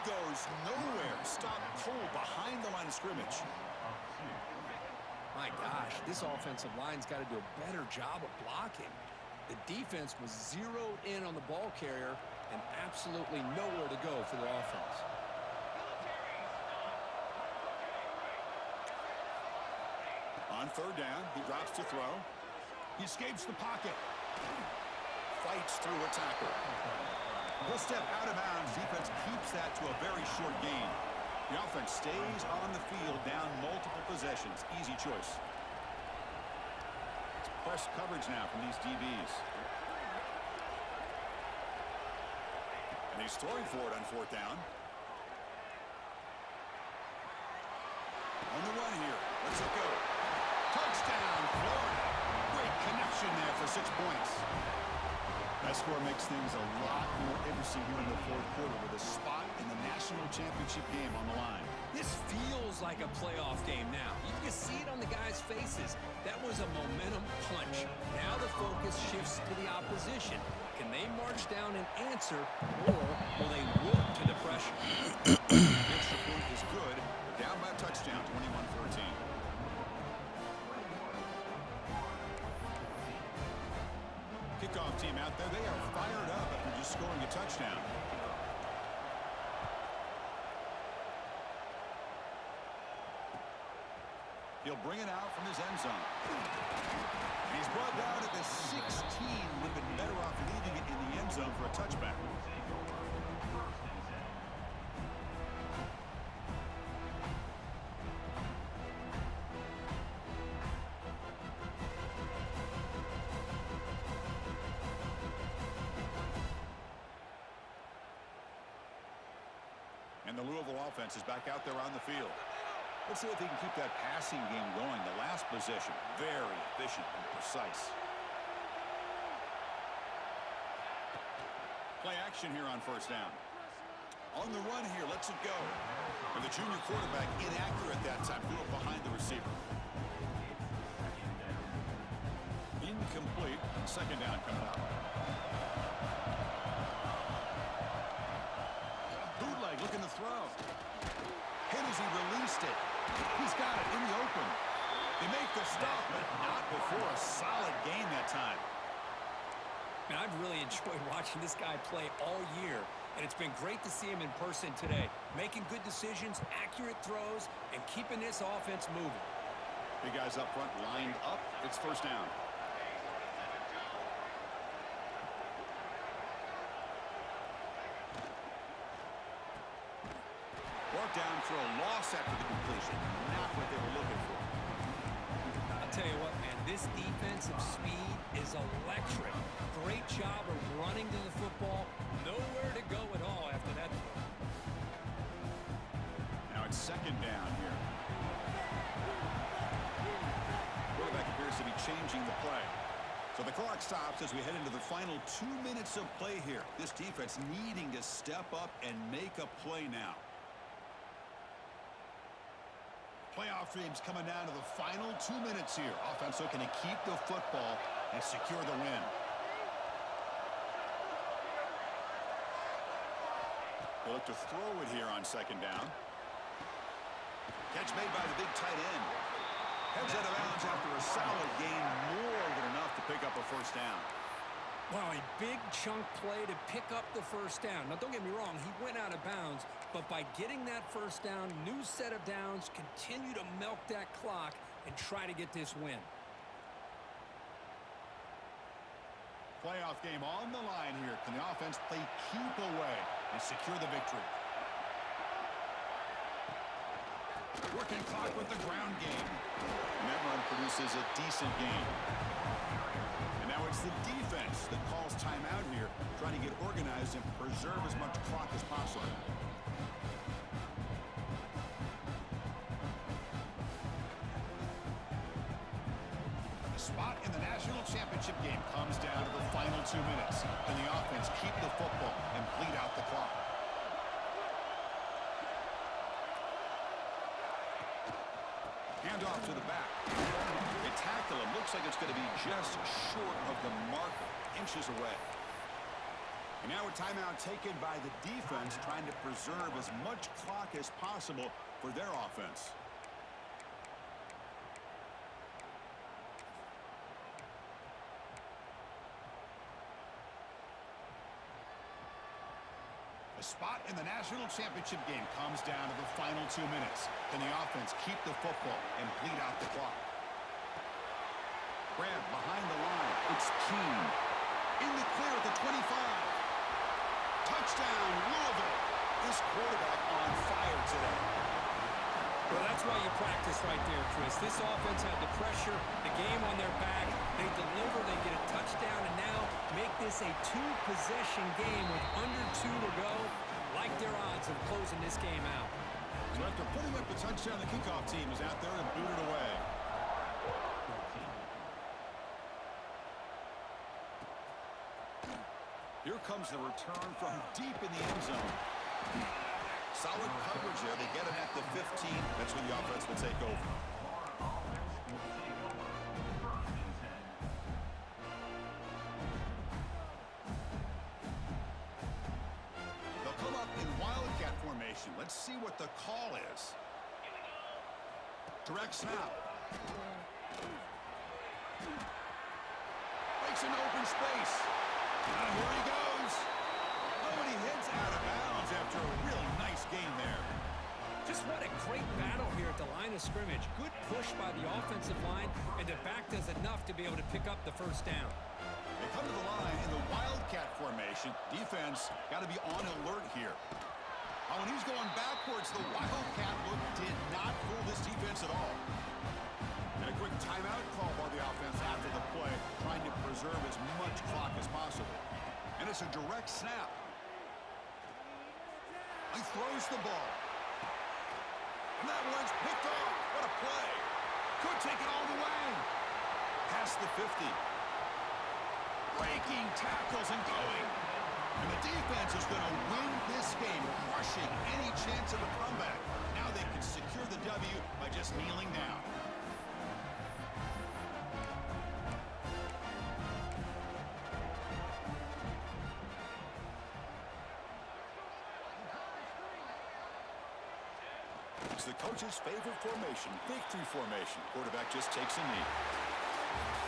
goes nowhere. Stop cold behind the line of scrimmage. My gosh, this offensive line's got to do a better job of blocking. The defense was zeroed in on the ball carrier and absolutely nowhere to go for the offense. On third down, he drops to throw. He escapes the pocket. Fights through a tackle. He'll step out of bounds. Defense keeps that to a very short gain. The offense stays on the field down multiple possessions. Easy choice. It's press coverage now from these DBs. And he's throwing for it on fourth down. On the run here. Let's it go. Touchdown, Florida. Great connection there for 6 points. That score makes things a lot more interesting here in the fourth quarter with a spot in the national championship game on the line. This feels like a playoff game now. You can see it on the guys' faces. That was a momentum punch. Now the focus shifts to the opposition. Can they march down and answer, or will they wilt to the pressure? Extra point is good. They're down by a touchdown, 21-14. Kickoff team out there, they are fired up after just scoring a touchdown. He'll bring it out from his end zone. And he's brought down at the 16. Would have been better off leaving it in the end zone for a touchback. And the Louisville offense is back out there on the field. Let's see if they can keep that passing game going. The last possession, very efficient and precise. Play action here on first down. On the run here, lets it go. And the junior quarterback inaccurate that time. Threw it behind the receiver. Incomplete. Second down coming up. Bootleg looking to throw. Hit as he released it. He's got it in the open. They make the stop, but not before a solid game that time. Now, I've really enjoyed watching this guy play all year, and it's been great to see him in person today. Making good decisions, accurate throws, and keeping this offense moving. Big guys up front lined up. It's first down. Brought down for a loss after the completion. Not what they were looking for. I'll tell you what, man, this defensive speed is electric. Great job of running to the football. Nowhere to go at all after that throw. Now it's second down here. Quarterback appears to be changing the play. So the clock stops as we head into the final 2 minutes of play here. This defense needing to step up and make a play now. Playoff dreams coming down to the final 2 minutes here. Offense looking to keep the football and secure the win. They look to throw it here on second down. Catch made by the big tight end. Heads out of bounds after a solid gain, more than enough to pick up a first down. Wow, a big chunk play to pick up the first down. Now, don't get me wrong, he went out of bounds, but by getting that first down, new set of downs, continue to milk that clock and try to get this win. Playoff game on the line here. Can the offense play keep away and secure the victory? Working clock with the ground game. And that run produces a decent gain. And now it's the defense that calls timeout here, trying to get organized and preserve as much clock as possible. The spot in the national championship game comes down to the final 2 minutes. Can the offense keep the football and bleed out the clock? Hand off to the back. They tackle him. Looks like it's going to be just short of the marker, inches away. And now a timeout taken by the defense, trying to preserve as much clock as possible for their offense. A spot in the national championship game comes down to the final 2 minutes. Can the offense keep the football and bleed out the clock? Grab behind the line. It's Keene. In the clear at the 25. Touchdown, Louisville. This quarterback on fire today. Well, that's why you practice right there, Chris. This offense had the pressure, the game on their back. They deliver, they get a touchdown, and now make this a two-possession game with under 2 to go. Like their odds of closing this game out. So after putting up the touchdown, the kickoff team is out there and booted away. Here comes the return from deep in the end zone. Solid coverage there. They get it at the 15. That's when the offense will take over. They'll come up in wildcat formation. Let's see what the call is. Direct snap. Breaks an open space. Now here he goes. Oh, and he heads out of bounds after a really nice game there. Just what a great battle here at the line of scrimmage. Good push by the offensive line, and the back does enough to be able to pick up the first down. They come to the line in the wildcat formation. Defense got to be on alert here. Oh, when he's going backwards, the wildcat look did not fool this defense at all. And a quick timeout call by the offense after the play, trying to preserve as much clock as possible. And it's a direct snap. He throws the ball. And that one's picked off. What a play. Could take it all the way. Past the 50. Breaking tackles and going. And the defense is going to win this game, crushing any chance of a comeback. Now they can secure the W by just kneeling down. It's the coach's favorite formation, victory formation. Quarterback just takes a knee.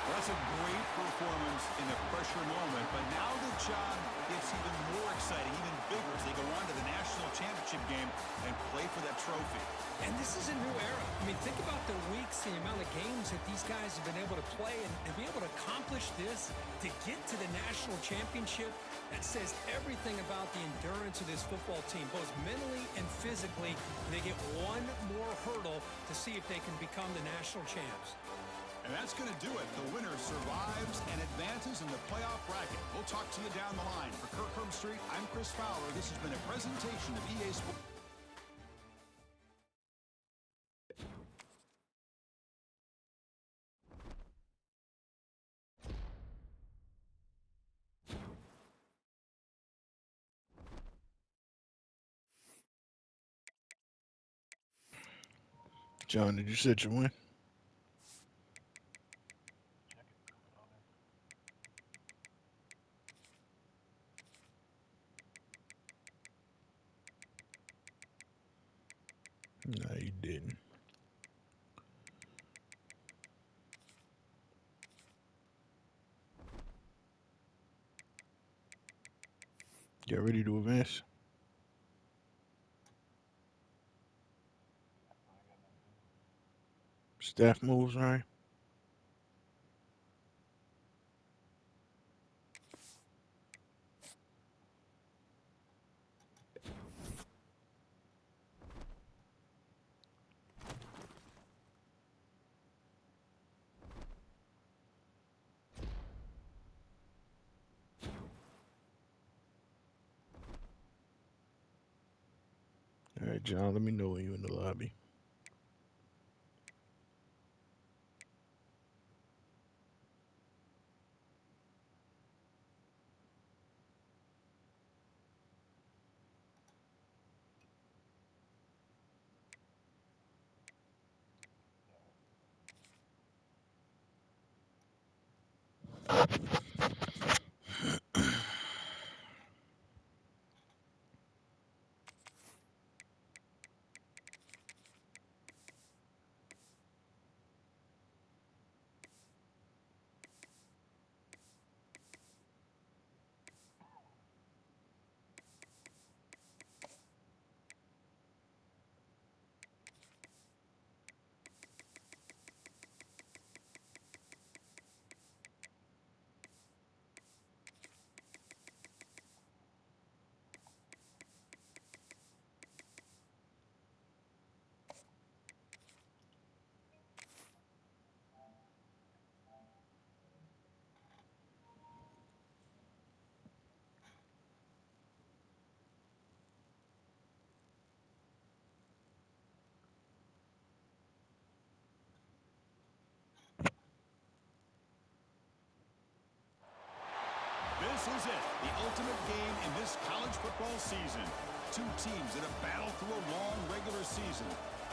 Well, that's a great performance in the pressure moment, but now the job gets even more exciting, even bigger as they go on to the national championship game and play for that trophy. And this is a new era. I mean, think about the weeks, the amount of games that these guys have been able to play, and to be able to accomplish this, to get to the national championship, that says everything about the endurance of this football team, both mentally and physically. They get one more hurdle to see if they can become the national champs. And that's going to do it. The winner survives and advances in the playoff bracket. We'll talk to you down the line. For Kirk Herbstreit, I'm Chris Fowler. This has been a presentation of EA Sports. John, did you set your win? No, you didn't. Get ready to advance. Staff moves, right? All right, John, let me know when you're in the lobby. ultimate game in this college football season. Two teams that have battled through a long regular season,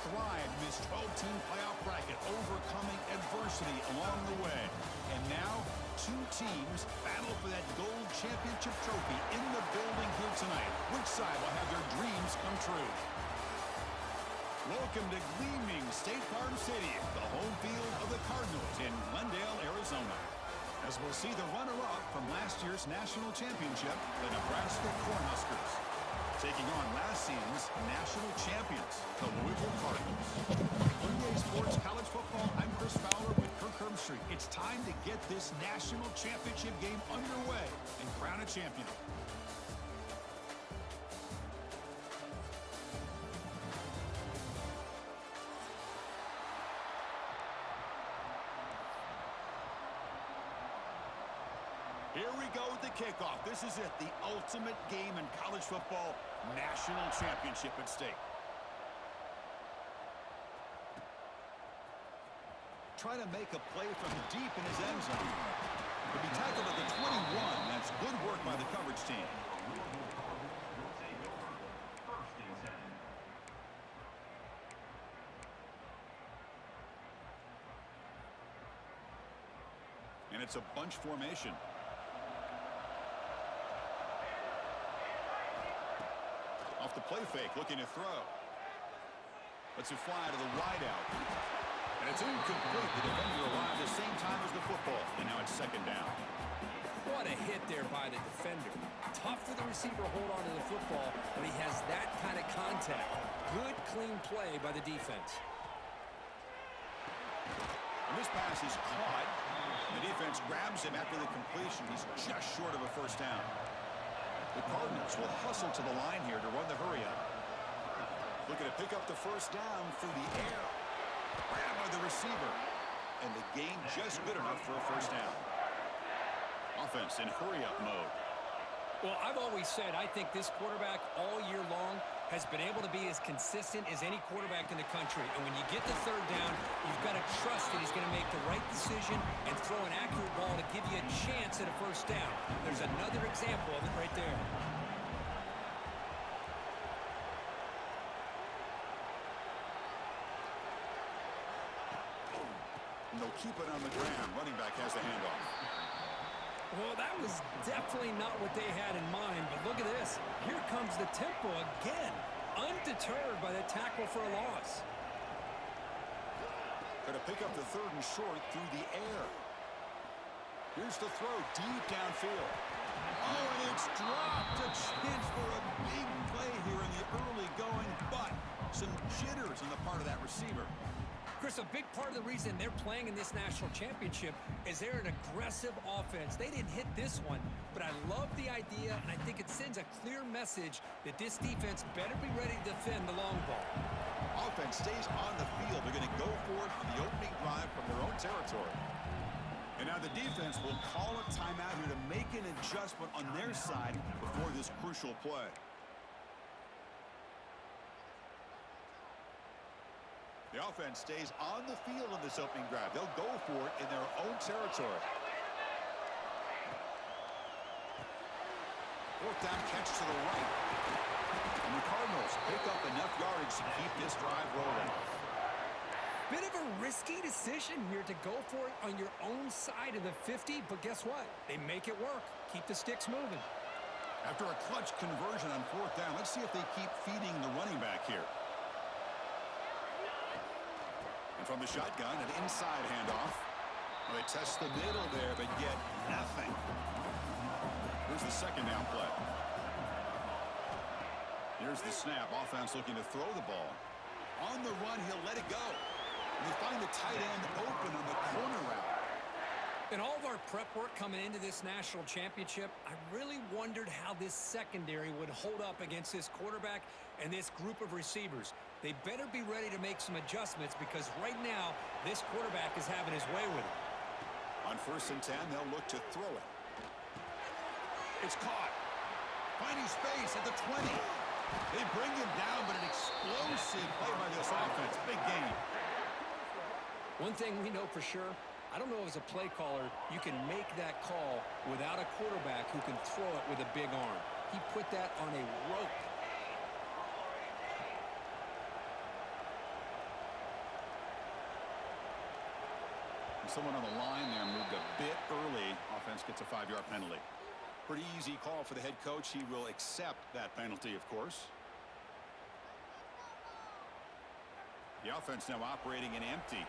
thrived in this 12-team playoff bracket, overcoming adversity along the way. And now, two teams battle for that gold championship trophy in the building here tonight. Which side will have their dreams come true? Welcome to gleaming State Farm Stadium, the home field of the Cardinals in Glendale, Arizona. As we'll see the runner-up from last year's national championship, the Nebraska Cornhuskers, taking on last season's national champions, the Louisville Cardinals. NBA Sports College Football, I'm Chris Fowler with Kirk Herbstreit. It's time to get this national championship game underway and crown a champion. Here we go with the kickoff. This is it, the ultimate game in college football, national championship at stake. Trying to make a play from deep in his end zone. He'll be tackled at the 21. That's good work by the coverage team. And it's a bunch formation. Off the play fake, looking to throw. Lets it fly to the wideout. And it's incomplete. The defender arrived at the same time as the football. And now it's second down. What a hit there by the defender. Tough for the receiver to hold on to the football when he has that kind of contact. Good, clean play by the defense. And this pass is caught. The defense grabs him after the completion. He's just short of a first down. The Cardinals will hustle to the line here to run the hurry-up. Looking to pick up the first down through the air. Grabbed by the receiver. And the gain just good enough for a first down. Offense in hurry-up mode. Well, I've always said I think this quarterback all year long has been able to be as consistent as any quarterback in the country. And when you get the third down, you've got to trust that he's going to make the right decision and throw an accurate ball to give you a chance at a first down. There's another example of it right there. And they'll keep it on the ground. Running back has the handoff. Well, that was definitely not what they had in mind, but look at this. Here comes the tempo again, undeterred by the tackle for a loss. Going to pick up the third and short through the air. Here's the throw deep downfield. Oh, and it's dropped. A chance for a big play here in the early going, but some jitters on the part of that receiver. Chris, a big part of the reason they're playing in this national championship is they're an aggressive offense. They didn't hit this one, but I love the idea, and I think it sends a clear message that this defense better be ready to defend the long ball. Offense stays on the field. They're going to go for it on the opening drive from their own territory. And now the defense will call a timeout here to make an adjustment on their side before this crucial play. The offense stays on the field in this opening drive. They'll go for it in their own territory. Fourth down catch to the right. And the Cardinals pick up enough yardage to keep this drive rolling. Bit of a risky decision here to go for it on your own side of the 50, but guess what? They make it work. Keep the sticks moving. After a clutch conversion on fourth down, let's see if they keep feeding the running back here. And from the shotgun, an inside handoff. Well, they test the middle there, but get nothing. Here's the second down play. Here's the snap. Offense looking to throw the ball. On the run, he'll let it go. And they find the tight end open on the corner route. In all of our prep work coming into this national championship, I really wondered how this secondary would hold up against this quarterback and this group of receivers. They better be ready to make some adjustments because right now, this quarterback is having his way with it. On 1st and 10, they'll look to throw it. It's caught. Finding space at the 20. They bring him down, but an explosive play by this offense. Big game. One thing we know for sure, I don't know as a play caller you can make that call without a quarterback who can throw it with a big arm. He put that on a rope. Someone on the line there moved a bit early. Offense gets a 5-yard penalty. Pretty easy call for the head coach. He will accept that penalty, of course. The offense now operating in empty.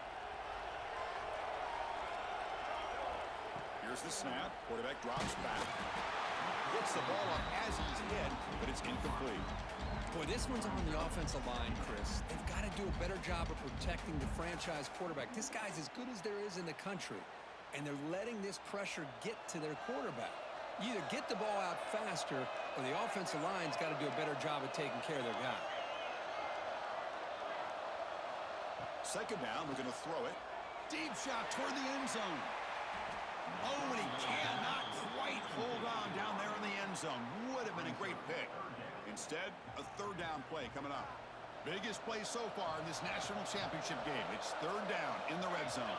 Here's the snap. Quarterback drops back. Gets the ball up as he's hit, but it's incomplete. Boy, this one's on the offensive line, Chris. They've got to do a better job of protecting the franchise quarterback. This guy's as good as there is in the country, and they're letting this pressure get to their quarterback. You either get the ball out faster, or the offensive line's got to do a better job of taking care of their guy. Second down, we're going to throw it. Deep shot toward the end zone. Oh, and he cannot quite hold on down there in the end zone. Would have been a great pick. Instead, a third down play coming up. Biggest play so far in this national championship game. It's third down in the red zone.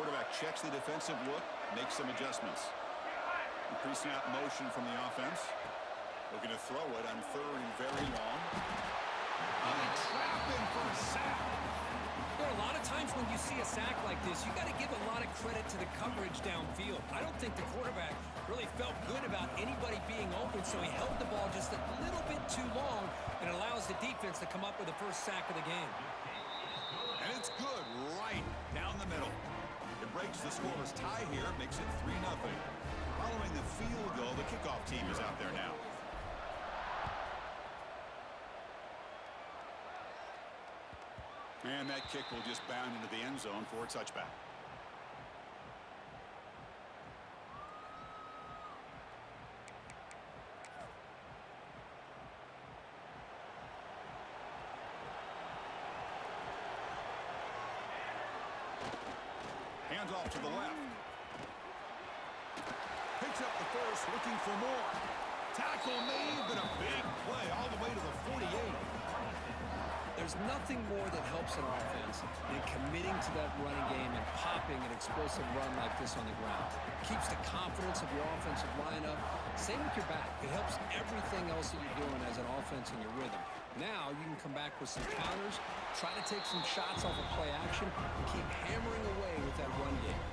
Quarterback checks the defensive look, makes some adjustments. Increasing out motion from the offense. Looking to throw it on third and very long. And they trap him for a sack. There are a lot of times when you see a sack like this, you got to give a lot of credit to the coverage downfield. I don't think the quarterback really felt good about anybody being open, so he held the ball just a little bit too long and allows the defense to come up with the first sack of the game. And it's good right down the middle. It breaks the scoreless tie here, makes it 3-0. Following the field goal, the kickoff team is out there now. And that kick will just bound into the end zone for a touchback. Hands off to the left. Picks up the first, looking for more. Tackle made, but a big play all the way to the 48. There's nothing more that helps an offense than committing to that running game and popping an explosive run like this on the ground. It keeps the confidence of your offensive line up. Same with your back. It helps everything else that you're doing as an offense in your rhythm. Now you can come back with some counters, try to take some shots off of play action, and keep hammering away with that run game.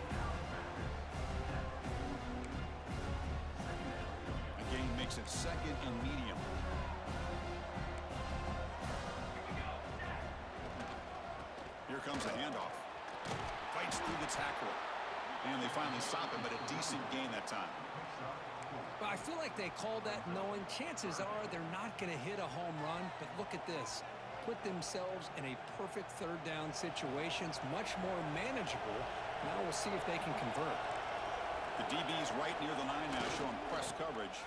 Again, makes it second and medium. Here comes a handoff. Fights through the tackle. And they finally stop him, but a decent gain that time. Well, I feel like they called that knowing chances are they're not going to hit a home run, but look at this. Put themselves in a perfect third down situation. It's much more manageable. Now we'll see if they can convert. The DB's right near the line now, showing press coverage.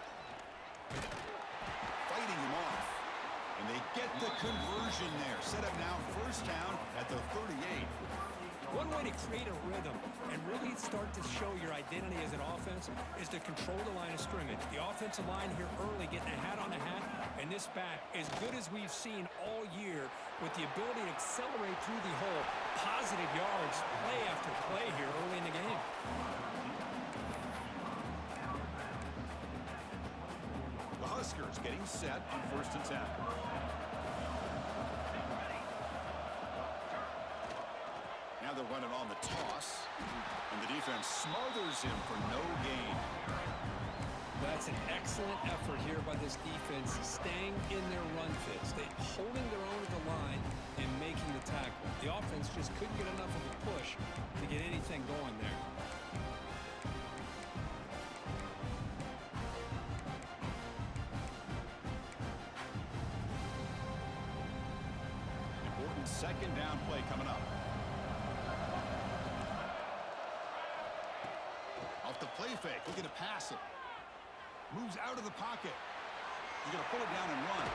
Fighting him off. And they get the conversion there. Set up now first down at the 38. One way to create a rhythm and really start to show your identity as an offense is to control the line of scrimmage. The offensive line here early getting a hat on a hat, and this back as good as we've seen all year with the ability to accelerate through the hole. Positive yards, play after play here early in the game. The Huskers getting set on first and 10. Now they're running on the toss, and the defense smothers him for no gain. That's an excellent effort here by this defense, staying in their run fits. They holding their own at the line and making the tackle. The offense just couldn't get enough of a push to get anything going there. Important second down play coming up. Off the play fake, looking to pass it. Moves out of the pocket. He's going to pull it down and run.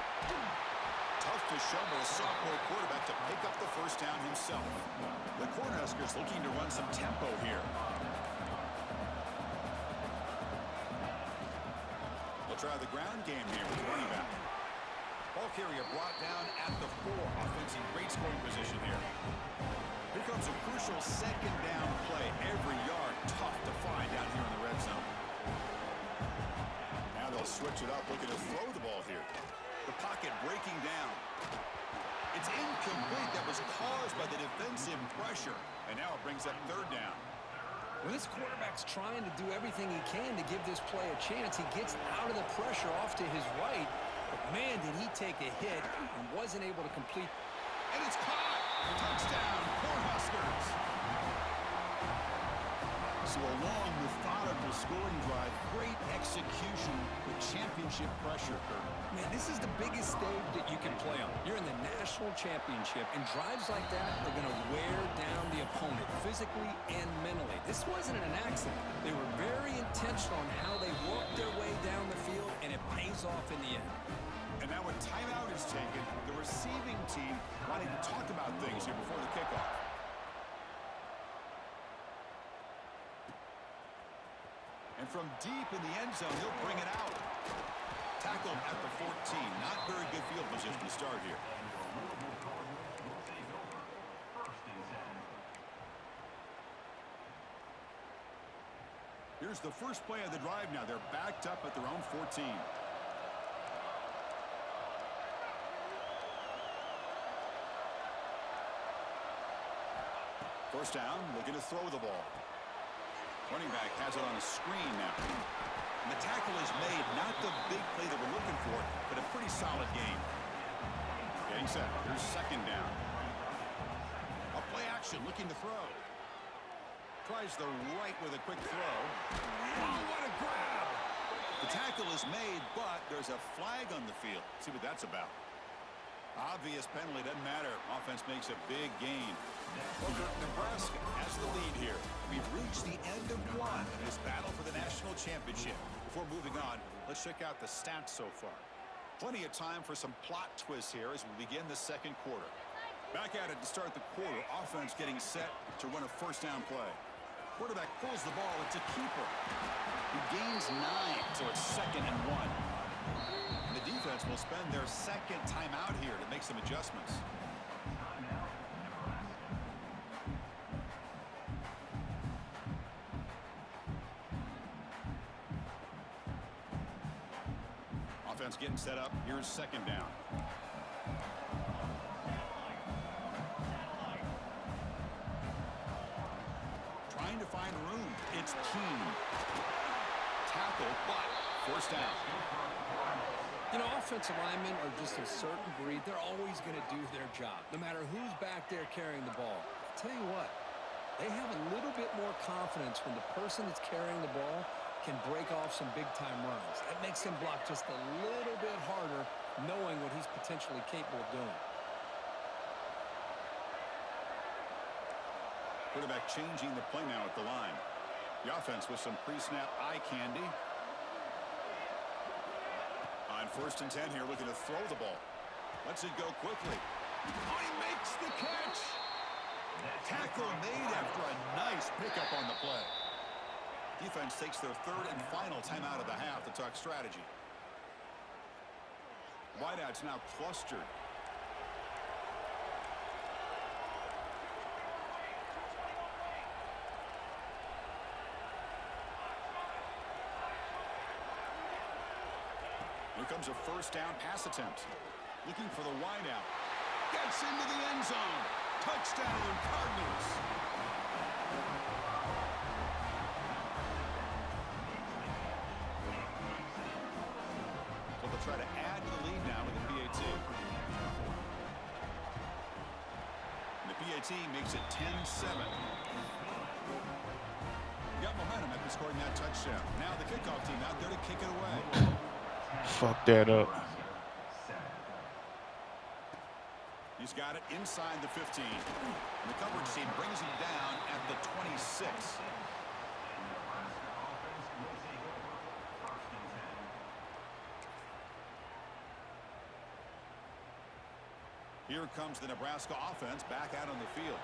Tough to show by the sophomore quarterback to pick up the first down himself. The Cornhuskers looking to run some tempo here. They'll try the ground game here with the running back. Ball carrier brought down at the 4. Offense in great scoring position here. Here comes a crucial second down play. Every yard tough to find down here in the red zone. Now they'll switch it up, looking to throw the ball here. The pocket breaking down. It's incomplete. That was caused by the defensive pressure. And now it brings up third down. When this quarterback's trying to do everything he can to give this play a chance, he gets out of the pressure off to his right. But, man, did he take a hit and wasn't able to complete. And it's caught. Touchdown, Cornhuskers. So a long, methodical scoring drive. Great execution with championship pressure, Kurt. Man, this is the biggest stage that you can play on. You're in the national championship, and drives like that are going to wear down the opponent physically and mentally. This wasn't an accident. They were very intentional on how they worked their way down the field, and it pays off in the end. And now when timeout is taken, the receiving team wanting to talk about things here before the kickoff. And from deep in the end zone, he'll bring it out. Tackled at the 14. Not very good field position to start here. Here's the first play of the drive now. They're backed up at their own 14. First down, looking to throw the ball. Running back has it on a screen now. And the tackle is made, not the big play that we're looking for, but a pretty solid game. Getting set. Here's second down. A play action, looking to throw. Tries the right with a quick throw. Oh, what a grab! The tackle is made, but there's a flag on the field. See what that's about. Obvious penalty, doesn't matter. Offense makes a big gain. Booker, Nebraska has the lead here. We've reached the end of one in this battle for the national championship. Before moving on, let's check out the stats so far. Plenty of time for some plot twists here as we begin the second quarter. Back at it to start the quarter. Offense getting set to run a first down play. Quarterback pulls the ball. It's a keeper. He gains 9, so it's 2nd and 1. And the defense will spend their second timeout here to make some adjustments. Offense getting set up. Here's second down. Trying to find room. It's Keene. Tackle, but first down. You know, offensive linemen are just a certain breed. They're always going to do their job, no matter who's back there carrying the ball. I'll tell you what, they have a little bit more confidence when the person that's carrying the ball can break off some big-time runs. That makes him block just a little bit harder, knowing what he's potentially capable of doing. Quarterback changing the play now at the line. The offense with some pre-snap eye candy. On 1st and 10 here, looking to throw the ball. Lets it go quickly. Oh, he makes the catch. Tackle made after a nice pickup on the play. Defense takes their 3rd and final timeout of the half to talk strategy. Wideouts now clustered. Here comes a first down pass attempt. Looking for the wideout. Gets into the end zone. Touchdown, Cardinals. So they'll try to add to the lead now with the PAT. And the PAT makes it 10-7. Got momentum after scoring that touchdown. Now the kickoff team out there to kick it away. Fuck that up. He's got it inside the 15. And the coverage team brings him down at the 26. Here comes the Nebraska offense back out on the field.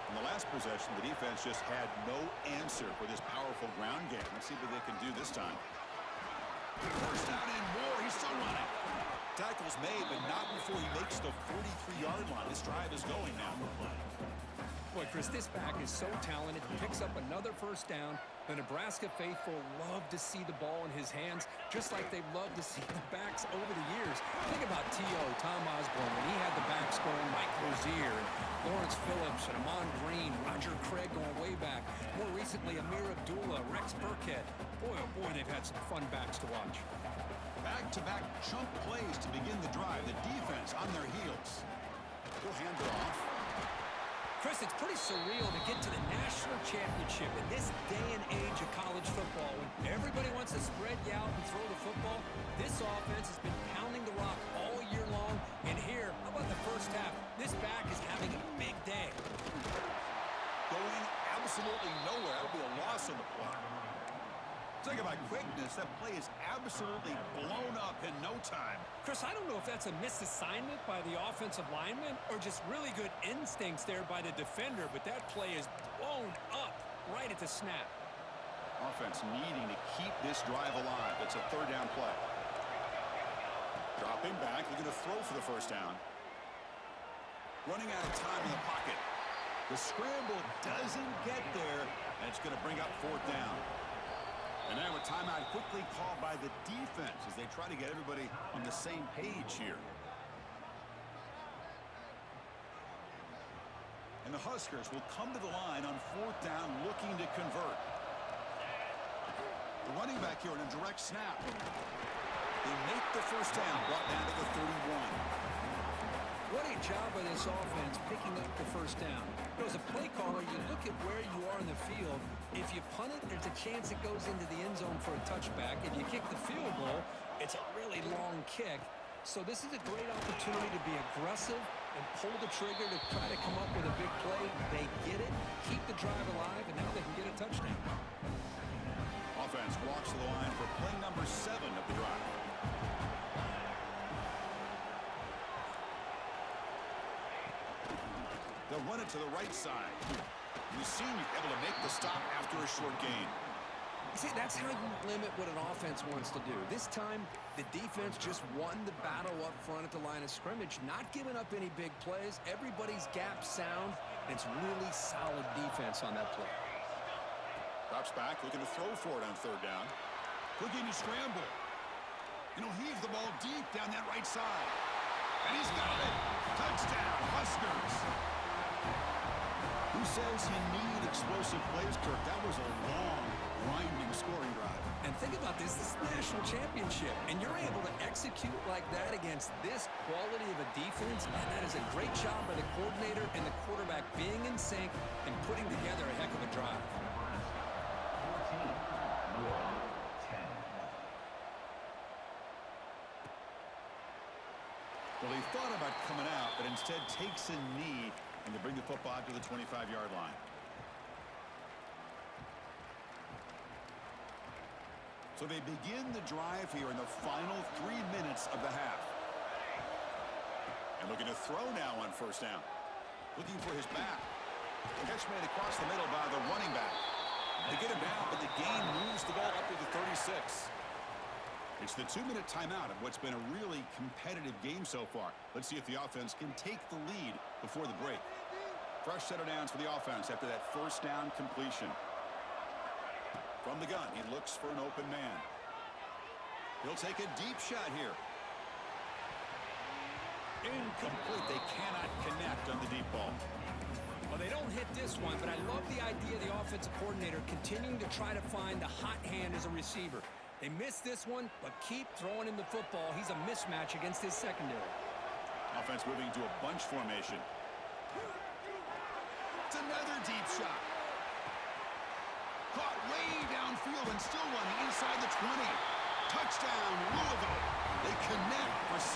In the last possession, the defense just had no answer for this powerful ground game. Let's see what they can do this time. First down and more. He's still running. Tackle tackle's made, but not before he makes the 43-yard line. This drive is going now. Boy, Chris, this back is so talented. Picks up another first down. The Nebraska faithful love to see the ball in his hands, just like they've loved to see the backs over the years. Think about T.O., Tom Osborne, when he had the backs going, Mike Rozier, and Lawrence Phillips, and Amon Green, Roger Craig going way back. More recently, Amir Abdullah, Rex Burkhead. Boy, oh boy, they've had some fun backs to watch. Back-to-back chunk plays to begin the drive. The defense on their heels. He'll hand it off. Chris, it's pretty surreal to get to the national championship in this day and age of college football when everybody wants to spread you out and throw the football. This offense has been pounding the rock all year long. And here, how about the first half? This back is having a big day. Going absolutely nowhere. That'll be a loss on the play. Talk about quickness. That play is absolutely blown up in no time. Chris, I don't know if that's a misassignment by the offensive lineman or just really good instincts there by the defender, but that play is blown up right at the snap. Offense needing to keep this drive alive. It's a third down play. Dropping back, looking to throw for the first down. Running out of time in the pocket. The scramble doesn't get there, and it's going to bring up fourth down. And now a timeout quickly called by the defense as they try to get everybody on the same page here. And the Huskers will come to the line on fourth down looking to convert. The running back here in a direct snap. They make the first down, brought down to the 31. What a job by this offense picking up the first down. As a play caller, you look at where you are in the field. If you punt it, there's a chance it goes into the end zone for a touchback. If you kick the field goal, it's a really long kick. So this is a great opportunity to be aggressive and pull the trigger to try to come up with a big play. They get it, keep the drive alive, and now they can get a touchdown. Offense walks to the line for play number 7 of the drive. They'll run it to the right side. We've seen you able to make the stop after a short gain. See, that's how you limit what an offense wants to do. This time, the defense just won the battle up front at the line of scrimmage, not giving up any big plays. Everybody's gap sound. It's really solid defense on that play. Drops back, looking to throw for it on third down. Looking to scramble. And he'll heave the ball deep down that right side. And he's got it. Touchdown, Huskers. Who says you need explosive plays, Kirk? That was a long, grinding scoring drive. And think about this is the national championship, and you're able to execute like that against this quality of a defense, and that is a great job by the coordinator and the quarterback being in sync and putting together a heck of a drive. Well, he thought about coming out, but instead takes a knee and to bring the football out to the 25-yard line. So they begin the drive here in the final 3 minutes of the half. And looking to throw now on first down. Looking for his back. Catch made across the middle by the running back. They get him down, but the gain moves the ball up to the 36. It's the 2-minute timeout of what's been a really competitive game so far. Let's see if the offense can take the lead before the break. Fresh set of downs for the offense after that first down completion. From the gun, he looks for an open man. He'll take a deep shot here. Incomplete. They cannot connect on the deep ball. Well, they don't hit this one, but I love the idea of the offensive coordinator continuing to try to find the hot hand as a receiver. They missed this one, but keep throwing him the football. He's a mismatch against his secondary. Offense moving to a bunch formation. It's another deep shot. Caught way downfield and still running inside the 20. Touchdown, Louisville. They connect for 6.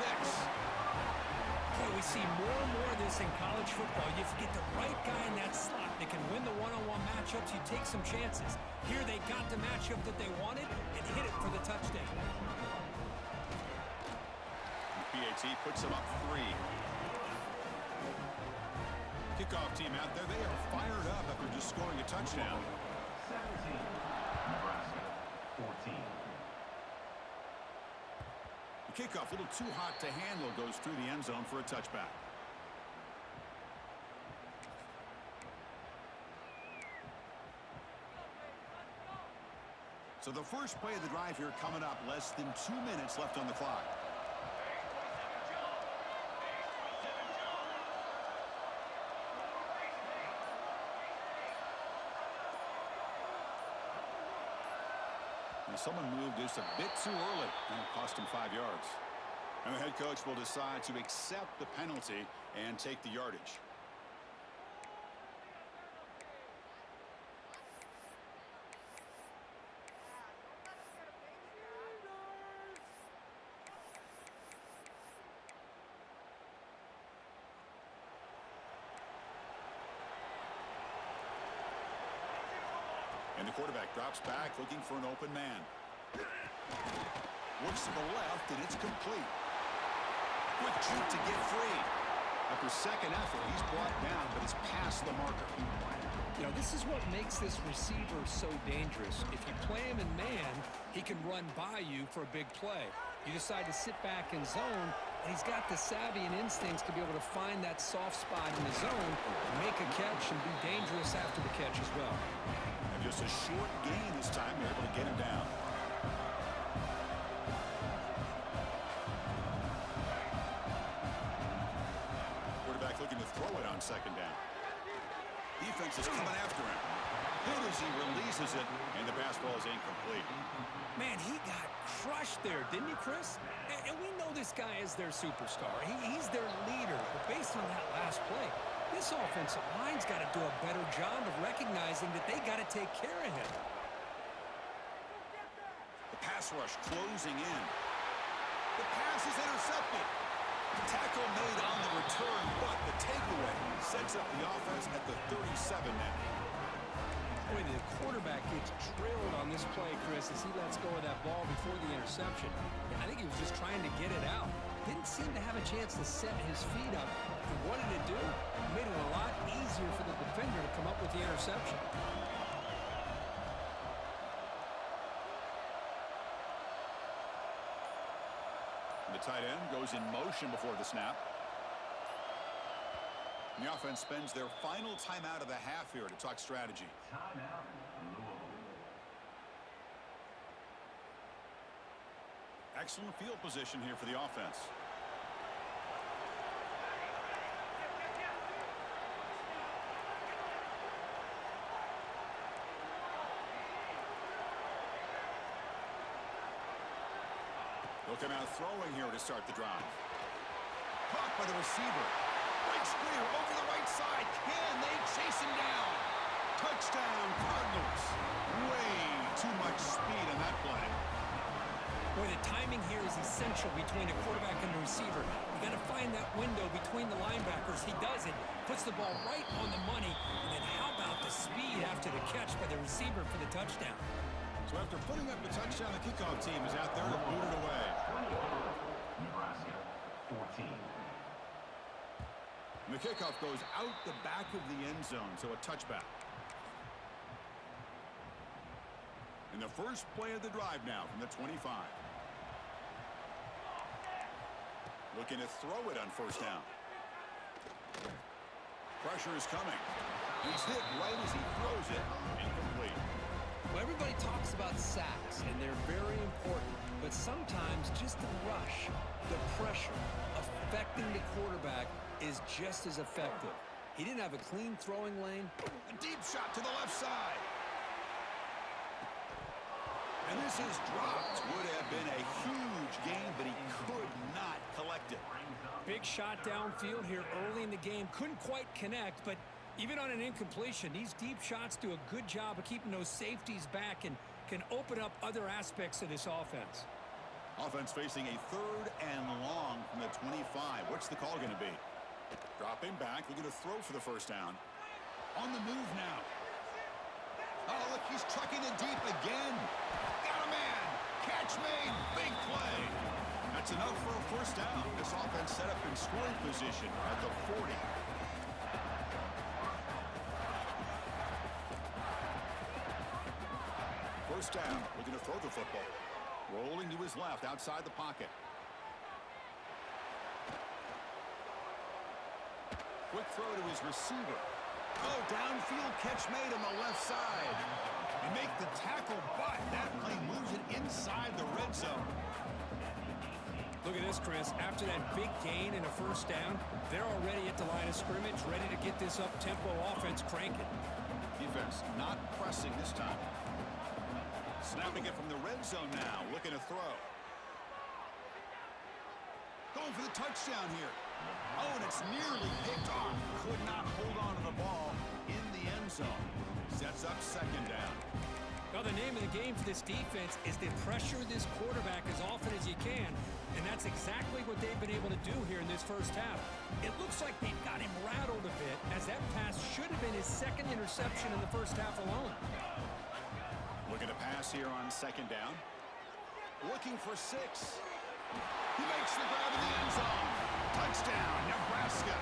Boy, we see more and more of this in college football. You get the right guy in that slot that can win the one-on-one matchups. You take some chances. Here they got the matchup that they wanted and hit it for the touchdown. PAT puts them up 3. Kickoff team out there. They are fired up after just scoring a touchdown. 17, Nebraska, 14. Kickoff, a little too hot to handle, goes through the end zone for a touchback. So the first play of the drive here coming up, less than 2 minutes left on the clock. And someone moved just a bit too early, and it cost him 5 yards. And the head coach will decide to accept the penalty and take the yardage. And the quarterback drops back, looking for an open man. Looks to the left, and it's complete. Quick shoot to get free. After second effort, he's brought down, but it's past the marker. You know, this is what makes this receiver so dangerous. If you play him in man, he can run by you for a big play. You decide to sit back in zone, and he's got the savvy and instincts to be able to find that soft spot in the zone, make a catch, and be dangerous after the catch as well. Just a short gain this time. They're able to get him down. Quarterback looking to throw it on second down. Defense is coming after him. Hit as he releases it, and the pass ball is incomplete. Man, he got crushed there, didn't he, Chris? And we know this guy is their superstar. He's their leader. But based on that last play, this offensive line's got to do a better job of recognizing that they got to take care of him. The pass rush closing in. The pass is intercepted. The tackle made on the return, but the takeaway sets up the offense at the 37 now. Boy, the quarterback gets drilled on this play, Chris, as he lets go of that ball before the interception. I think he was just trying to get it out. Didn't seem to have a chance to set his feet up. And what did it do? It made it a lot easier for the defender to come up with the interception. The tight end goes in motion before the snap. And the offense spends their final timeout of the half here to talk strategy. Excellent field position here for the offense. They'll come out throwing here to start the drive. Caught by the receiver. Breaks clear over the right side. Can they chase him down? Touchdown, Cardinals. Way too much speed on that play. Boy, the timing here is essential between a quarterback and a receiver. You got to find that window between the linebackers. He does it. Puts the ball right on the money. And then how about the speed after the catch by the receiver for the touchdown? So after putting up the touchdown, the kickoff team is out there to boot it away. Nebraska, 14. And the kickoff goes out the back of the end zone, so a touchback. And the first play of the drive now from the 25. Looking to throw it on first down. Pressure is coming. He's hit right as he throws it. Incomplete. Well, everybody talks about sacks, and they're very important. But sometimes just the rush, the pressure, affecting the quarterback is just as effective. He didn't have a clean throwing lane. A deep shot to the left side. And this is dropped. Would have been a huge gain, but he could not collect it. Big shot downfield here early in the game. Couldn't quite connect, but even on an incompletion, these deep shots do a good job of keeping those safeties back and can open up other aspects of this offense. Offense facing a 3rd and long from the 25. What's the call going to be? Dropping back, looking to throw for the first down. On the move now. Oh, look, he's trucking it deep again. Got a man. Catch made. Big play. That's enough for a first down. This offense set up in scoring position at the 40. First down, looking to throw the football. Rolling to his left outside the pocket. Quick throw to his receiver. Oh, downfield catch made on the left side. They make the tackle, but that play moves it inside the red zone. Look at this, Chris. After that big gain and a first down, they're already at the line of scrimmage, ready to get this up-tempo offense cranking. Defense not pressing this time. Snapping it from the red zone now, looking to throw. Going for the touchdown here. Oh, and it's nearly picked off. Could not hold on to the ball in the end zone. Sets up second down. Now, the name of the game for this defense is to pressure this quarterback as often as you can, and that's exactly what they've been able to do here in this first half. It looks like they've got him rattled a bit, as that pass should have been his second interception in the first half alone. Looking to pass here on second down. Looking for 6. He makes the grab in the end zone. Touchdown, Nebraska.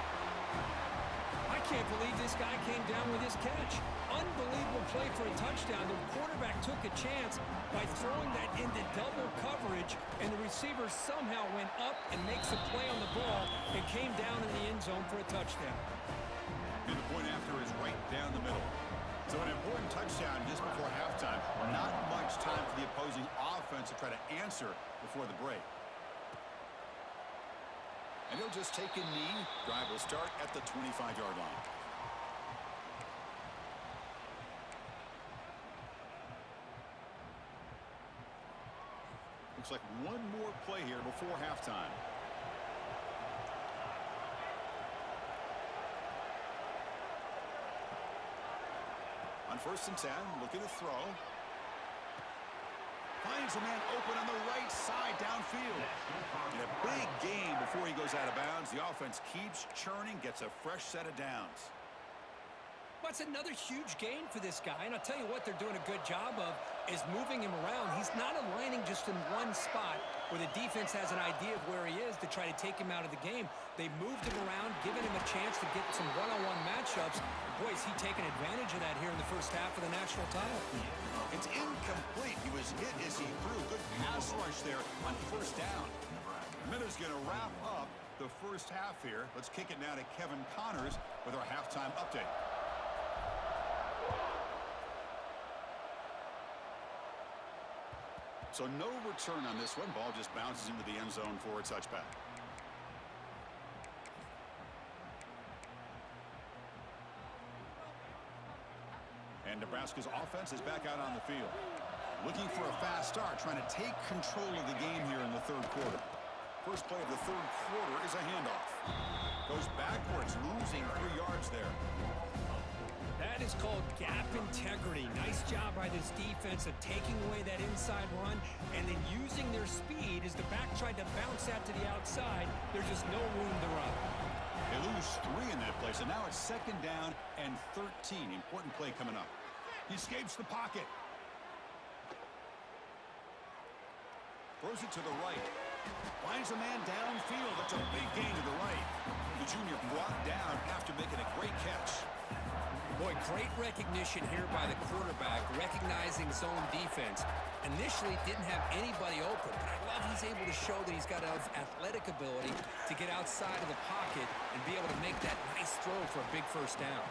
I can't believe this guy came down with his catch. Unbelievable play for a touchdown. The quarterback took a chance by throwing that into double coverage, and the receiver somehow went up and makes a play on the ball and came down in the end zone for a touchdown. And the point after is right down the middle. So an important touchdown just before halftime. Not much time for the opposing offense to try to answer before the break. And he'll just take a knee. Drive will start at the 25-yard line. Looks like one more play here before halftime. On 1st and 10, looking to throw. Finds a man open on the right side downfield. And a big gain before he goes out of bounds. The offense keeps churning, gets a fresh set of downs. That's another huge gain for this guy, and I'll tell you what they're doing a good job of is moving him around. He's not aligning just in one spot where the defense has an idea of where he is to try to take him out of the game. They moved him around, giving him a chance to get some one-on-one matchups. Boy, is he taking advantage of that here in the first half of the national title. It's incomplete. He was hit as he threw. Good pass rush there on 1st down. Miller's going to wrap up the first half here. Let's kick it now to Kevin Connors with our halftime update. So no return on this one. Ball just bounces into the end zone for a touchback. And Nebraska's offense is back out on the field. Looking for a fast start, trying to take control of the game here in the 3rd quarter. First play of the 3rd quarter is a handoff. Goes backwards, losing 3 yards there. That is called gap integrity. Nice job by this defense of taking away that inside run and then using their speed as the back tried to bounce that to the outside. There's just no room to run. They lose 3 in that play, so now it's 2nd down and 13. Important play coming up. He escapes the pocket. Throws it to the right. Finds a man downfield. That's a big gain to the right. The junior brought down after making a great catch. Boy, great recognition here by the quarterback, recognizing zone defense. Initially didn't have anybody open, but I love he's able to show that he's got enough athletic ability to get outside of the pocket and be able to make that nice throw for a big first down.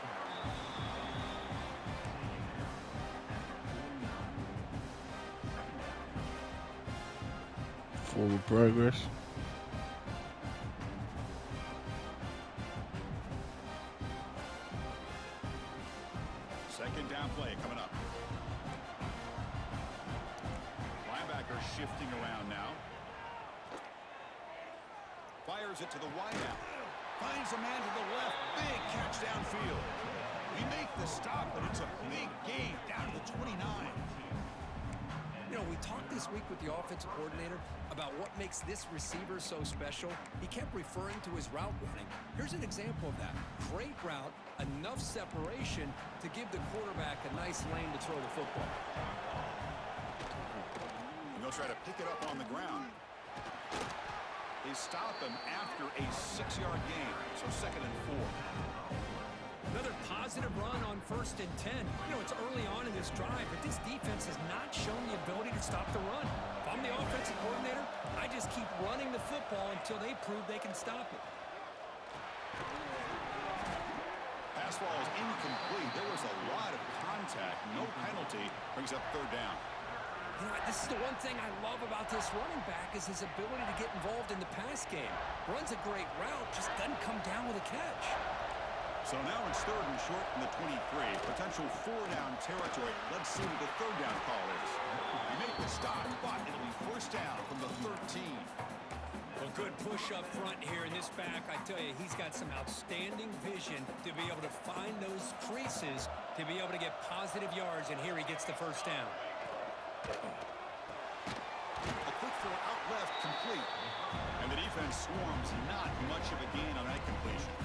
Forward progress. Second down play coming up. Linebacker shifting around now. Fires it to the wideout. Finds a man to the left. Big catch downfield. We make the stop, but it's a big gain down to the 29. You know, we talked this week with the offensive coordinator about what makes this receiver so special. He kept referring to his route running. Here's an example of that. Great route, enough separation to give the quarterback a nice lane to throw the football. And they'll try to pick it up on the ground. They stop him after a 6-yard gain, so 2nd and 4. Another positive run on 1st and 10. You know, it's early on in this drive, but this defense has not shown the ability to stop the run. If I'm the offensive coordinator, I just keep running the football until they prove they can stop it. Pass ball is incomplete. There was a lot of contact. No penalty. Brings up third down. You know, this is the one thing I love about this running back is his ability to get involved in the pass game. Runs a great route, just doesn't come down with a catch. So now it's third and short from the 23. Potential four-down territory. Let's see what the third down call is. You make the stop, but it'll be first down from the 13. Well, good push up front here in this back. I tell you, he's got some outstanding vision to be able to find those creases, to be able to get positive yards, and here he gets the first down. A quick throw out left, complete. And the defense swarms. Not much of a gain on that completion.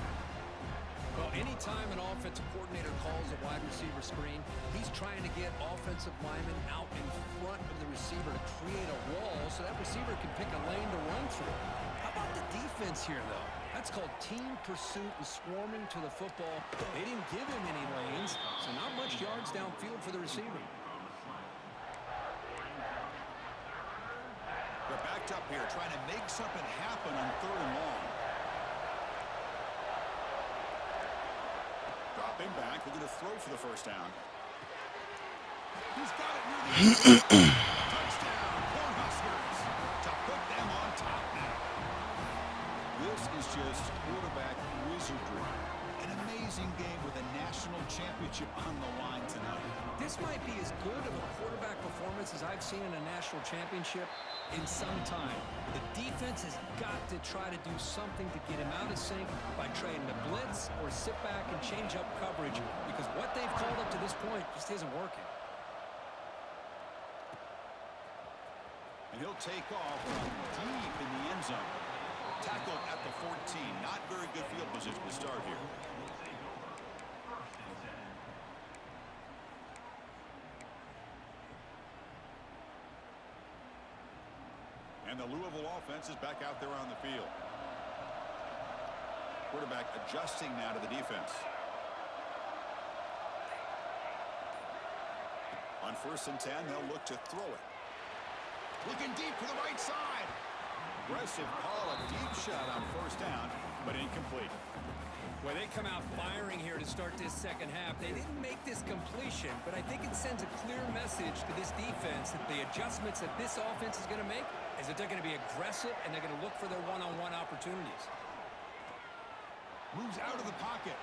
Well, anytime an offensive coordinator calls a wide receiver screen, he's trying to get offensive linemen out in front of the receiver to create a wall so that receiver can pick a lane to run through. How about the defense here, though? That's called team pursuit and swarming to the football. They didn't give him any lanes, so not much yards downfield for the receiver. They're backed up here, trying to make something happen on third and long. Dropping back, looking to throw for the first down. He's got it near the end. Touchdown, Cornhuskers, to put them on top now. This is just quarterback wizardry. An amazing game with a national championship on the line tonight. This might be as good of a quarterback performance as I've seen in a national championship in some time. The defense has got to try to do something to get him out of sync by trying to blitz or sit back and change up coverage, because what they've called up to this point just isn't working. And he'll take off from deep in the end zone. Tackled at the 14. Not very good field position to start here. And the Louisville offense is back out there on the field. Quarterback adjusting now to the defense. On 1st and 10, they'll look to throw it. Looking deep to the right side. Aggressive call, a deep shot on 1st down, but incomplete. Well, they come out firing here to start this second half. They didn't make this completion, but I think it sends a clear message to this defense that the adjustments that this offense is going to make is that they're going to be aggressive and they're going to look for their one-on-one opportunities. Moves out of the pocket.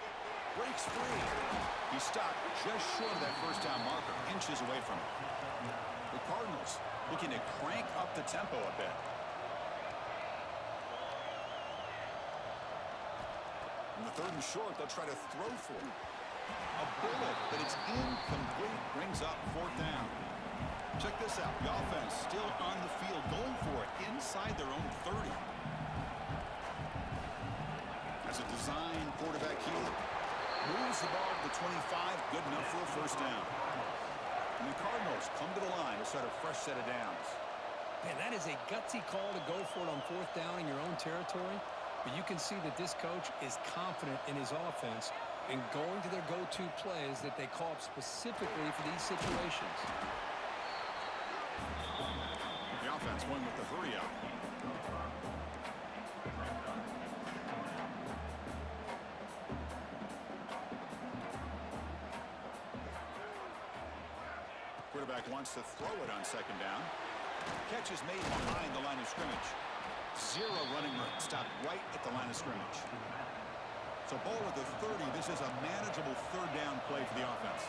Breaks free. He stopped just short of that 1st down marker, inches away from it. The Cardinals looking to crank up the tempo a bit. In the 3rd and short, they'll try to throw for it. A bullet, but it's incomplete. Brings up 4th down. Check this out. The offense still on the field, going for it inside their own 30. As a design quarterback here, moves the ball to the 25. Good enough for a 1st down. And the Cardinals come to the line to start a fresh set of downs. Man, that is a gutsy call to go for it on 4th down in your own territory. But you can see that this coach is confident in his offense and going to their go-to plays that they call up specifically for these situations. The offense going with the hurry up. Quarterback wants to throw it on 2nd down. Catch is made behind the line of scrimmage. Zero running room. Stopped right at the line of scrimmage. So ball at the 30. This is a manageable 3rd down play for the offense.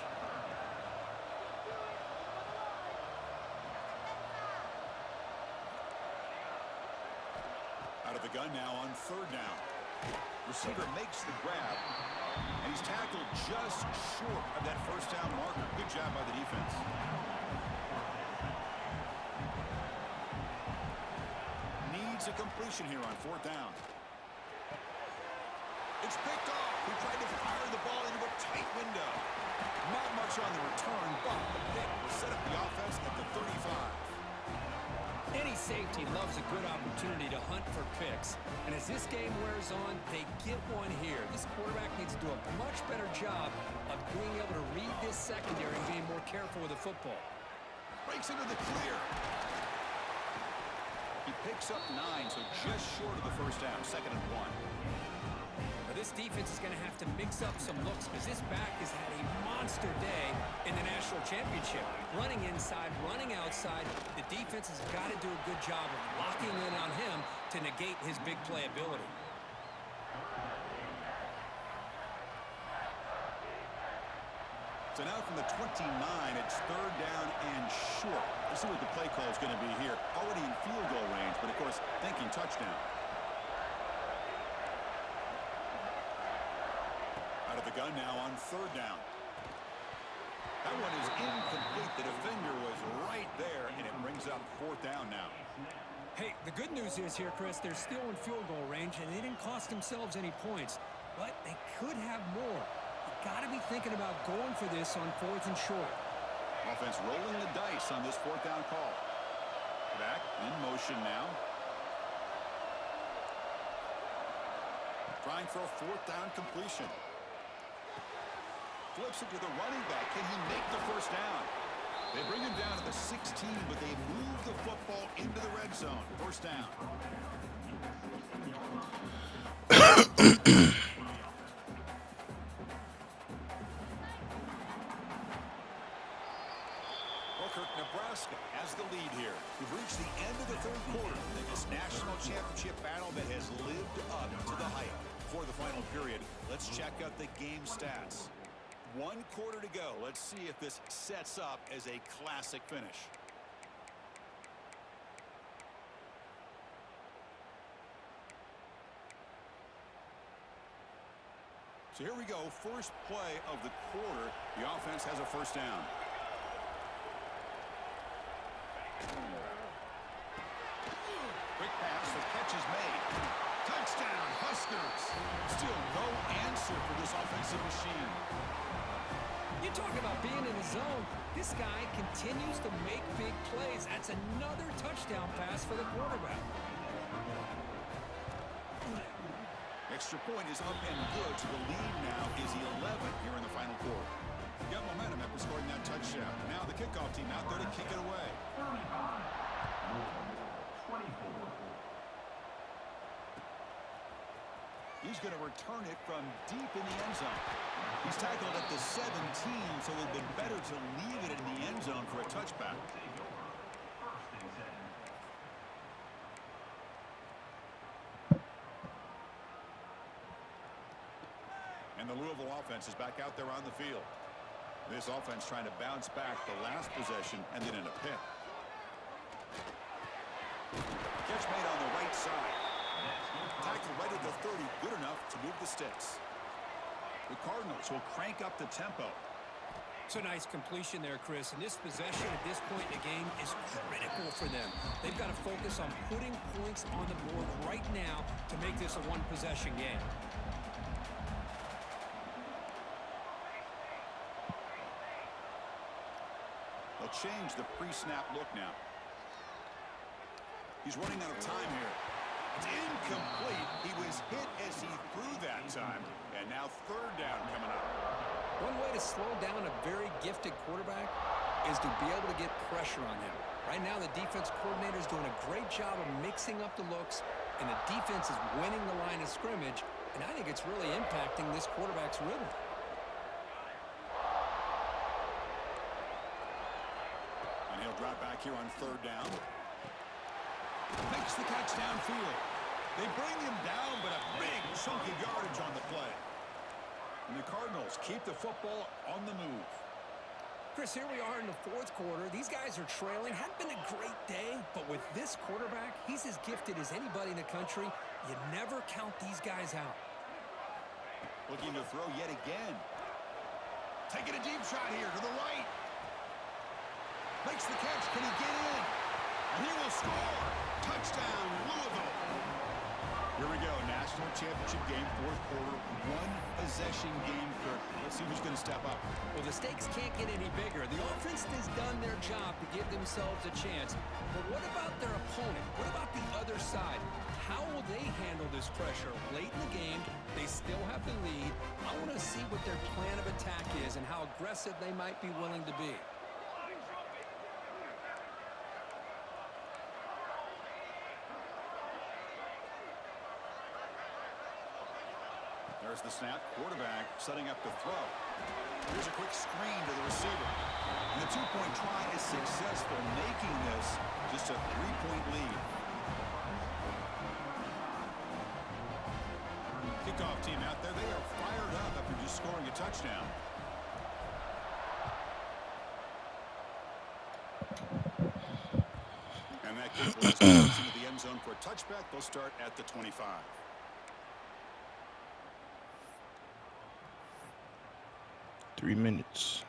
Out of the gun now on 3rd down. Receiver makes the grab. And he's tackled just short of that 1st down marker. Good job by the defense. Needs a completion here on 4th down. It's picked off. He tried to fire the ball into a tight window. Not much on the return, but the pick will set up the offense at the 35. Any safety loves a good opportunity to hunt for picks. And as this game wears on, they get one here. This quarterback needs to do a much better job of being able to read this secondary and being more careful with the football. Breaks into the clear. He picks up 9, so just short of the 1st down, 2nd and 1. This defense is going to have to mix up some looks because this back has had a monster day in the national championship. Running inside, running outside. The defense has got to do a good job of locking in on him to negate his big play ability. So now from the 29, it's third down and short. Let's see what the play call is going to be here. Already in field goal range, but of course, thinking touchdown. Out of the gun now on third down. That one is incomplete. The defender was right there, and it brings up fourth down now. Hey, the good news is here, Chris, they're still in field goal range, and they didn't cost themselves any points. But they could have more. You got to be thinking about going for this on fourth and short. Offense rolling the dice on this fourth down call. Back in motion now. Trying for a fourth down completion. Flips it to the running back. Can he make the first down? They bring him down to the 16, but they move the football into the red zone. First down. Hooker, Nebraska has the lead here. We've reached the end of the third quarter in this national championship battle that has lived up to the hype. For the final period, let's check out the game stats. 1 quarter to go. Let's see if this sets up as a classic finish. So here we go. First play of the quarter. The offense has a first down. Quick pass. The catch is made. Touchdown, Huskers. Still no answer for this offensive machine. You talk about being in the zone. This guy continues to make big plays. That's another touchdown pass for the quarterback. Extra point is up and good, so the lead now is 11 here in the final quarter. Got momentum after scoring that touchdown. Now the kickoff team out there to kick it away. 24. He's going to return it from deep in the end zone. He's tackled at the 17, so it would have been better to leave it in the end zone for a touchback. And the Louisville offense is back out there on the field. This offense trying to bounce back the last possession and then in a pick. Catch made on the right side. Tackle right at the 30, good enough to move the sticks. The Cardinals will crank up the tempo. It's a nice completion there, Chris. And this possession at this point in the game is critical for them. They've got to focus on putting points on the board right now to make this a one-possession game. They'll change the pre-snap look now. He's running out of time here. It's incomplete. He was hit as he threw that time. And now third down coming up. One way to slow down a very gifted quarterback is to be able to get pressure on him. Right now, the defense coordinator is doing a great job of mixing up the looks, and the defense is winning the line of scrimmage, and I think it's really impacting this quarterback's rhythm. And he'll drop back here on third down. Makes the catch downfield. They bring him down, but a big chunk of yardage on the play. And the Cardinals keep the football on the move. Chris, here we are in the fourth quarter. These guys are trailing. Hadn't been a great day, but with this quarterback, he's as gifted as anybody in the country. You never count these guys out. Looking to throw yet again. Taking a deep shot here to the right. Makes the catch. Can he get in? And he will score. Touchdown, Louisville. Here we go. National championship game, fourth quarter. One possession game, Kirk. Let's see who's going to step up. Well, the stakes can't get any bigger. The offense has done their job to give themselves a chance. But what about their opponent? What about the other side? How will they handle this pressure? Late in the game, they still have the lead. I want to see what their plan of attack is and how aggressive they might be willing to be. There's the snap. Quarterback setting up to throw. Here's a quick screen to the receiver. And the two-point try is successful, making this just a three-point lead. Kickoff team out there. They are fired up after just scoring a touchdown. And that kick will just bounce into the end zone for a touchback. They'll start at the 25. Three minutes.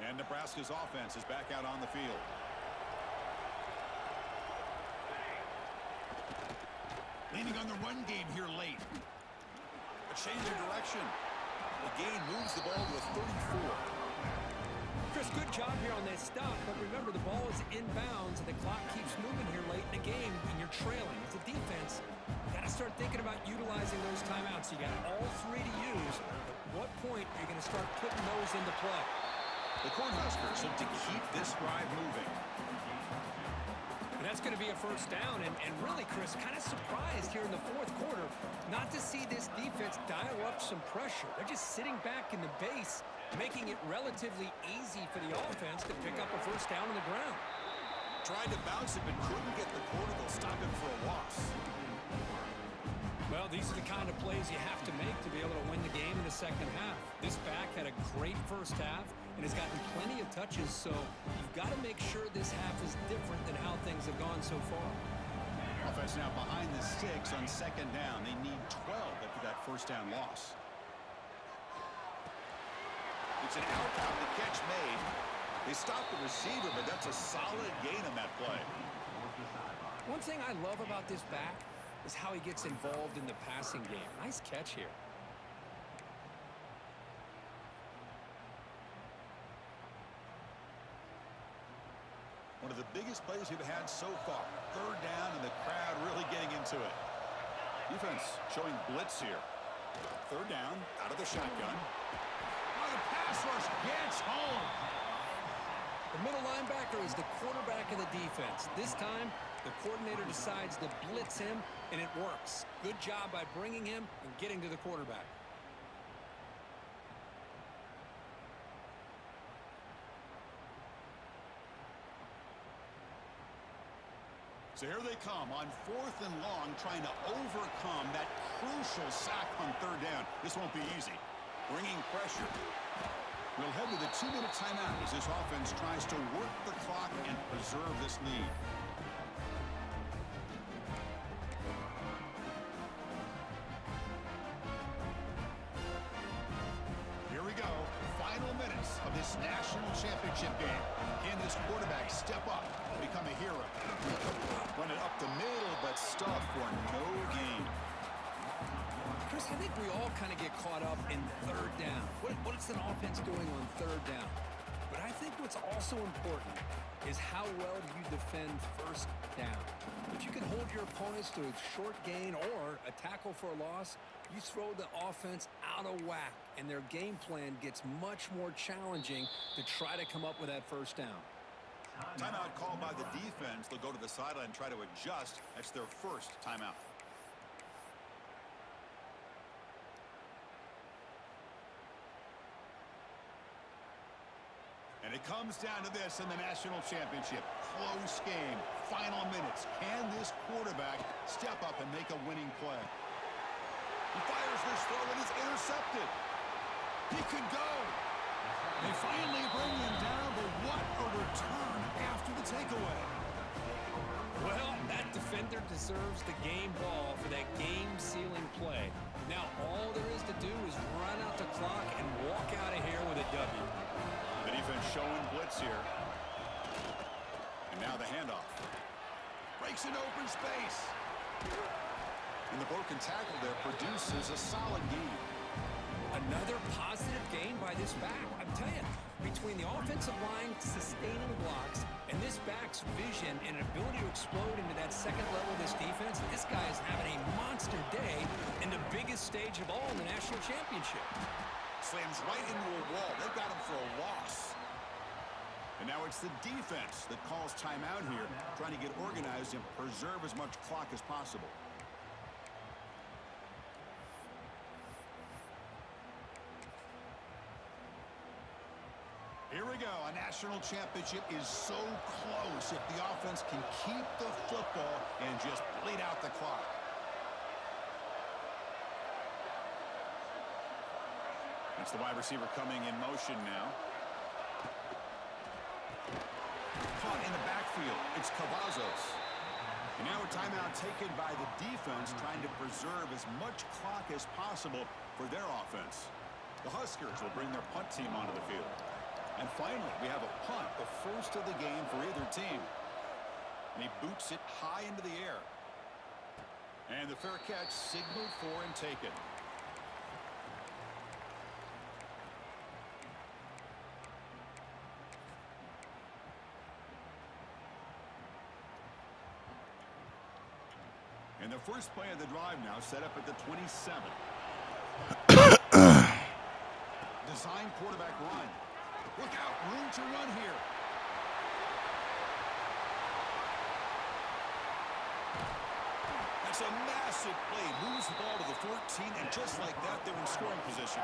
And Nebraska's offense is back out on the field. Leaning on the run game here late. A change of direction. The gain moves the ball to a 34. Chris, good job here on that stop, but remember the ball is inbounds and the clock keeps moving here late in the game and you're trailing. As a defense, you got to start thinking about utilizing those timeouts. You got all three to use. At what point are you going to start putting those into play? The Cornhuskers look to keep this drive moving. And that's going to be a first down. And really, Chris, kind of surprised here in the fourth quarter not to see this defense dial up some pressure. They're just sitting back in the base, making it relatively easy for the offense to pick up a first down on the ground. Tried to bounce it, but couldn't get the quarter. They'll stop him for a loss. Well, these are the kind of plays you have to make to be able to win the game in the second half. This back had a great first half and has gotten plenty of touches, so you've got to make sure this half is different than how things have gone so far. Offense now behind the sticks on second down. They need 12 after that first down loss. It's an out, the catch made. They stopped the receiver, but that's a solid gain on that play. One thing I love about this back is how he gets involved in the passing game. Nice catch here. One of the biggest plays we've had so far. Third down and the crowd really getting into it. Defense showing blitz here. Third down, out of the shotgun. Oh, the pass rush gets home. The middle linebacker is the quarterback of the defense. This time, the coordinator decides to blitz him, and it works. Good job by bringing him and getting to the quarterback. So here they come on fourth and long, trying to overcome that crucial sack on third down. This won't be easy. Bringing pressure. We'll head to the 2-minute timeout as this offense tries to work the clock and preserve this lead. Here we go. Final minutes of this national championship game. Can this quarterback step up and become a hero? Run it up the middle, but stuff for no gain. Chris, I think we all kind of get caught up in third down. What is an offense doing on third down? But I think what's also important is how well do you defend first down. If you can hold your opponents to a short gain or a tackle for a loss, you throw the offense out of whack, and their game plan gets much more challenging to try to come up with that first down. Timeout called by the defense. They'll go to the sideline and try to adjust. That's their first timeout. And it comes down to this in the national championship. Close game. Final minutes. Can this quarterback step up and make a winning play? He fires this throw and it's intercepted. He could go. They finally bring him down, but what a return after the takeaway. Well, that defender deserves the game ball for that game-sealing play. Now, all there is to do is run out the clock and walk out of here with a W. The defense showing blitz here. And now the handoff. Breaks into open space. And the broken tackle there produces a solid gain. Another positive gain by this back. I'm telling you, between the offensive line sustaining blocks and this back's vision and ability to explode into that second level of this defense, this guy is having a monster day in the biggest stage of all in the national championship. Slams right into a wall. They've got him for a loss. And And now it's the defense that calls timeout here, trying to get organized and preserve as much clock as possible. Here we go. A national championship is so close if the offense can keep the football and just bleed out the clock. It's the wide receiver coming in motion now. Caught in the backfield. It's Cavazos. And now a timeout taken by the defense, trying to preserve as much clock as possible for their offense. The Huskers will bring their punt team onto the field. And finally, we have a punt, the first of the game for either team. And he boots it high into the air. And the fair catch signaled for and taken. And the first play of the drive now set up at the 27. Design quarterback run. Look out, room to run here. That's a massive play. Moves the ball to the 14, and just like that, they're in scoring position.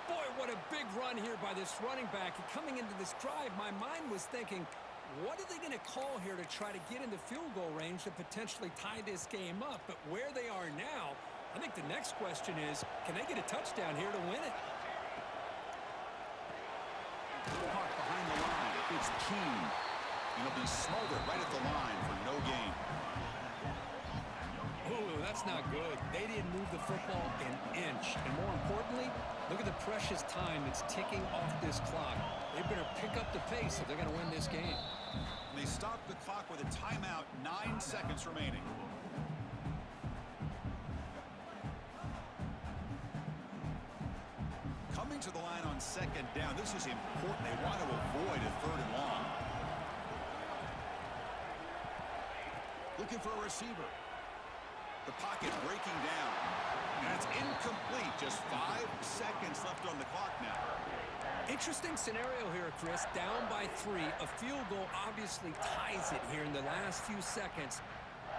Boy, what a big run here by this running back. And coming into this drive, my mind was thinking, what are they going to call here to try to get into field goal range to potentially tie this game up? But where they are now, I think the next question is, can they get a touchdown here to win it? Caught behind the line. It's Keene. And he'll be smothered right at the line for no gain. Ooh, that's not good. They didn't move the football an inch. And more importantly, look at the precious time that's ticking off this clock. They better pick up the pace if they're going to win this game. And they stop the clock with a timeout, 9 seconds remaining. Coming to the line on second down. This is important. They want to avoid a third and long. Looking for a receiver. The pocket breaking down. And it's incomplete. Just 5 seconds left on the clock now. Interesting scenario here, Chris. Down by 3. A field goal obviously ties it here in the last few seconds.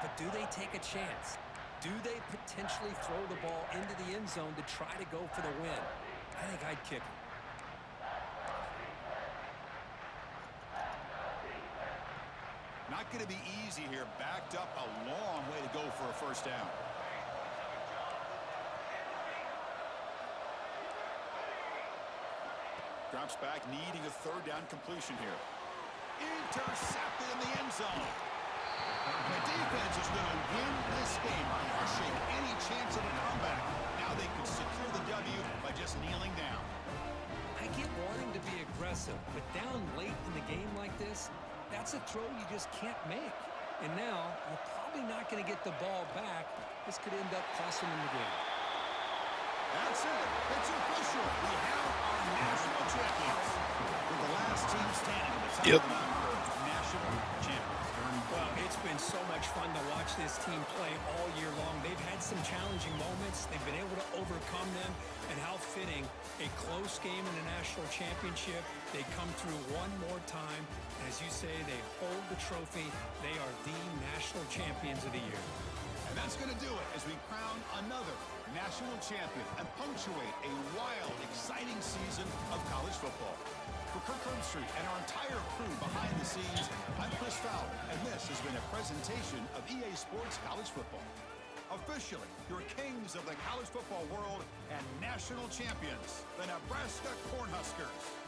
But do they take a chance? Do they potentially throw the ball into the end zone to try to go for the win? I think I'd kick it. Not going to be easy here. Backed up a long way to go for a first down. Drops back, needing a third down completion here. Intercepted in the end zone. The defense is going to win this game, crushing any chance of a comeback. Now they can secure the W by just kneeling down. I get wanting to be aggressive, but down late in the game like this, that's a throw you just can't make. And now, you're probably not going to get the ball back. This could end up costing them the game. That's it. It's official. We have our national champions. We're the last team standing at the top of the mountain, national champions. Well, it's been so much fun to watch this team play all year long. They've had some challenging moments. They've been able to overcome them. And how fitting, a close game in the national championship. They come through one more time. And as you say, they hold the trophy. They are the national champions of the year. And that's going to do it as we crown another national champion and punctuate a wild, exciting season of college football. For Kirk Herbstreit and our entire crew behind the scenes, I'm Chris Fowler, and this has been a presentation of EA Sports College Football. Officially, your kings of the college football world and national champions, the Nebraska Cornhuskers.